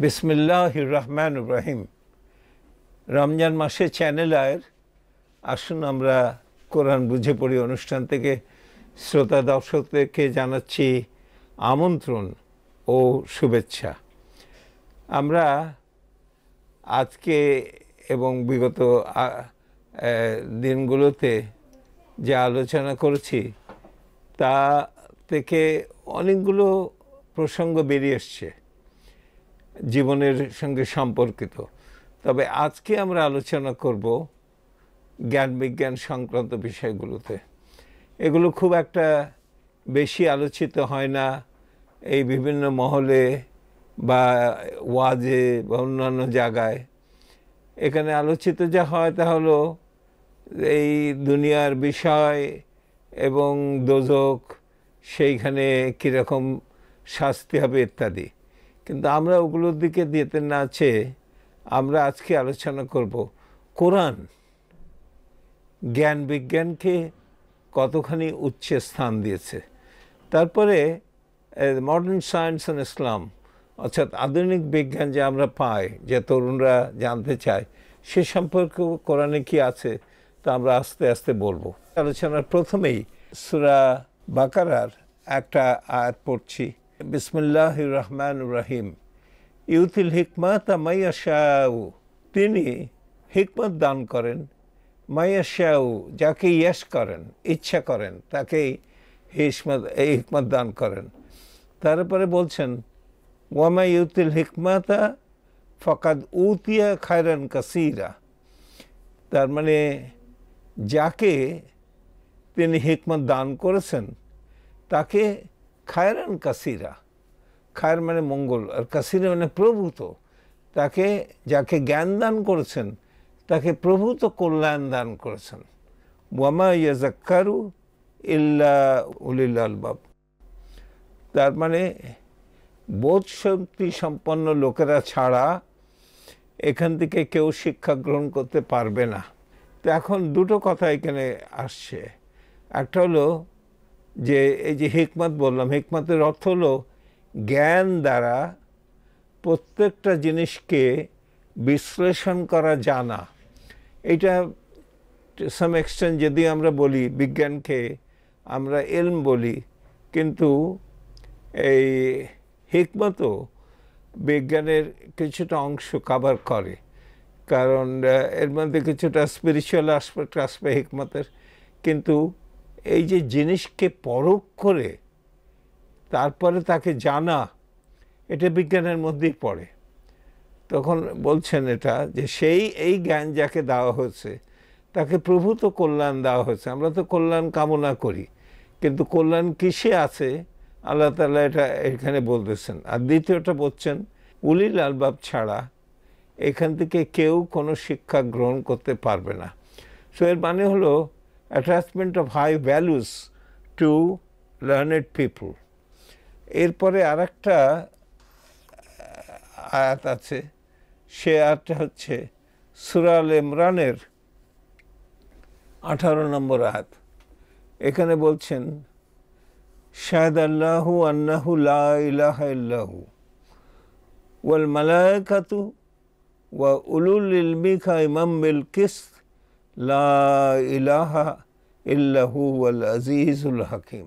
বিসমিল্লাহির রহমানির রহিম। রমজান মাসে চ্যানেল আয়ের আসুন আমরা কোরআন বুঝে পড়ি অনুষ্ঠান থেকে শ্রোতা দর্শকদেরকে জানাচ্ছি আমন্ত্রণ ও শুভেচ্ছা। আমরা আজকে এবং বিগত দিনগুলোতে যে আলোচনা করেছি তা থেকে অনেকগুলো প্রসঙ্গ বেরিয়ে এসছে জীবনের সঙ্গে সম্পর্কিত। তবে আজকে আমরা আলোচনা করব জ্ঞান বিজ্ঞান সংক্রান্ত বিষয়গুলোতে। এগুলো খুব একটা বেশি আলোচিত হয় না এই বিভিন্ন মহলে বা ওয়াজে বা অন্যান্য জায়গায়। এখানে আলোচিত যা হয় তা হলো এই দুনিয়ার বিষয় এবং দোজখ, সেইখানে কীরকম শাস্তি হবে ইত্যাদি। কিন্তু আমরা ওগুলোর দিকে যেতে না চেয়ে আমরা আজকে আলোচনা করব কোরআন জ্ঞান বিজ্ঞানকে কতখানি উচ্চ স্থান দিয়েছে। তারপরে মডার্ন সায়েন্স অ্যান্ড ইসলাম, অর্থাৎ আধুনিক বিজ্ঞান যে আমরা পাই, যে তরুণরা জানতে চায়, সে সম্পর্কে কোরআনে কি আছে তা আমরা আস্তে আস্তে বলবো। আলোচনার প্রথমেই সূরা বাকারার একটা আয়াত পড়ছি। বিসমিল্লাহির রহমানির রহিম। ইউতিল হিকমাতা মাইয়াশাউ, তিনি হিকমত দান করেন, মাইয়াশাউ যাকে ইয়াশ করেন, ইচ্ছা করেন, তাকেই হিকমত দান করেন। তারপরে বলছেন ওয়ামা ইউতিল হিকমাতা ফাকাদ উতিয়া খায়রান কাসীরা, তার মানে যাকে তিনি হিকমত দান করেছেন তাকে খায়রান কাসীরা, খায়ের মানে মঙ্গল, আর কাসীরা মানে প্রভূত, তাকে যাকে জ্ঞান দান করেছেন তাকে প্রভূত কল্যাণ দান করেছেন। ওয়ামা ইয়াযাক্কারু ইল্লা উলিল আলবাব, তার মানে বোধ শক্তি সম্পন্ন লোকেরা ছাড়া এখান থেকে কেউ শিক্ষা গ্রহণ করতে পারবে না। তো এখন দুটো কথা এখানে আসছে। একটা হলো যে এই যে হিকমত বললাম, হিকমতের অর্থ হলো জ্ঞান দ্বারা প্রত্যেকটা জিনিসকে বিশ্লেষণ করা জানা। এটা সাম এক্সটেন্ট যদি আমরা বলি বিজ্ঞানকে আমরা ইলম বলি, কিন্তু এই হিকমতও বিজ্ঞানের কিছুটা অংশ কভার করে, কারণ এর মধ্যে কিছুটা স্পিরিচুয়াল অ্যাসপেক্ট আসবে হিকমতের। কিন্তু এই যে জিনিসকে পরখ করে তারপরে তাকে জানা, এটা বিজ্ঞানের মধ্যেই পড়ে। তখন বলছেন এটা যে এই জ্ঞান যাকে দেওয়া হয়েছে তাকে প্রভূত কল্যাণ দেওয়া হয়েছে। আমরা তো কল্যাণ কামনা করি, কিন্তু কল্যাণ কিসে আছে আল্লাহ তাআলা এটা এখানে বলতেছেন। আর দ্বিতীয়টা বলছেন উলিল আলবাব ছাড়া এখান থেকে কেউ কোনো শিক্ষা গ্রহণ করতে পারবে না। সো এর মানে হলো attachment of high values to learned people. এরপরে আরেকটা আয়াত আছে, সে আয়াতটা হচ্ছে সূরা আল ইমরানের 18 নম্বর আয়াত। এখানে বলছেন শাহাদাল্লাহু আন্নাহু লা ইলাহা ইল্লাহু ওয়াল মালায়েকাতু ওয়া উলুল ইলমি কাইমান বিল কিসত লা ইলাহা ইল্লাহু ওয়াল আজিজুল হাকিম।